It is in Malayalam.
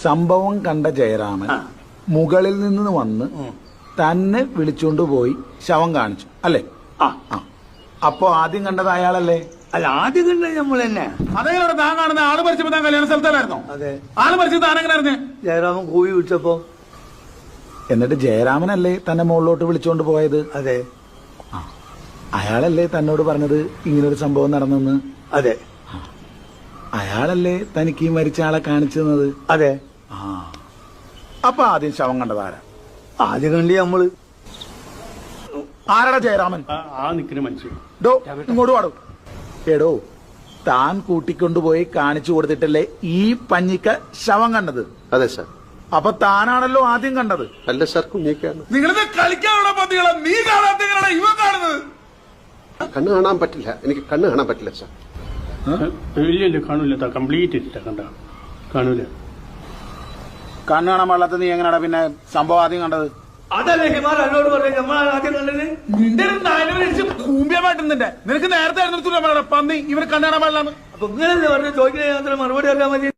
സംഭവം കണ്ട ജയരാമൻ മുകളിൽ നിന്ന് വന്ന് തന്നെ വിളിച്ചുകൊണ്ട് പോയി ശവം കാണിച്ചു അല്ലേ? അപ്പൊ ആദ്യം കണ്ടത് അയാളല്ലേ? അല്ല, ആദ്യം കണ്ടത് നമ്മൾ തന്നെ. അതേ താൻ കാണുന്ന ആള് മരിച്ചപ്പോ താൻ കല്യാണ സ്ഥലത്തായിരുന്നോ? അതെ. ആള് മരിച്ചത് താനെങ്ങനെ അറിഞ്ഞേ? ജയറാമൻ കൂവി വിളിച്ചപ്പോ. എന്നിട്ട് ജയരാമനല്ലേ തന്നെ മുകളിലോട്ട് വിളിച്ചോണ്ട് പോയത്? അതെ. അയാളല്ലേ തന്നോട് പറഞ്ഞത് ഇങ്ങനൊരു സംഭവം നടന്നെന്ന്? അതെ. അയാളല്ലേ തനിക്ക് ഈ മരിച്ച ആളെ കാണിച്ചു തന്നത്? അതെ. അപ്പൊ ആദ്യം ശവം കണ്ടതാരാ? ആദ്യം കണ്ടി നമ്മള്. ആരാടാ ജയരാമൻ? ആ നിൽക്കുന്ന മനുഷ്യൻ. ഡോ ഇങ്ങോട്ട് പാടും. എടോ, താൻ കൂട്ടിക്കൊണ്ടുപോയി കാണിച്ചു കൊടുത്തിട്ടല്ലേ ഈ പഞ്ഞിക്ക ശവം കണ്ടത്? അതെ സാർ. അപ്പൊ താനാണല്ലോ ആദ്യം കണ്ടത്? അല്ല സാർ, കുഞ്ഞിക്കാണ്. നിങ്ങളിത് കളിക്കാനുള്ള പന്തികളെ നീ കാണാത്ത ഇവ കാണുന്നത്. കണ്ണ് കാണാൻ പറ്റില്ല, എനിക്ക് കണ്ണ് കാണാൻ പറ്റില്ല സാർ. ഇല്ല കാണൂല, കംപ്ലീറ്റ് ഇല്ല, കണ്ട കാണൂല. കണ്ണ് കാണാൻ പാടില്ലാത്ത നീ എങ്ങനെയാടാ പിന്നെ സംഭവം ആദ്യം കണ്ടത്? അതല്ലേ ഹിമാൽ എന്നോട് പറഞ്ഞു നമ്മൾ ആദ്യം കണ്ടത്. നിന്റെ കൂമ്പിയമായിട്ടുണ്ട്. നിനക്ക് നേരത്തെ പന്നി ഇവര് കണ്ണു കാണാൻ പാടില്ലാന്ന്. അപ്പൊ ഇങ്ങനെ പറഞ്ഞു ചോദിക്കുന്ന മറുപടി അറിയാൻ മതി.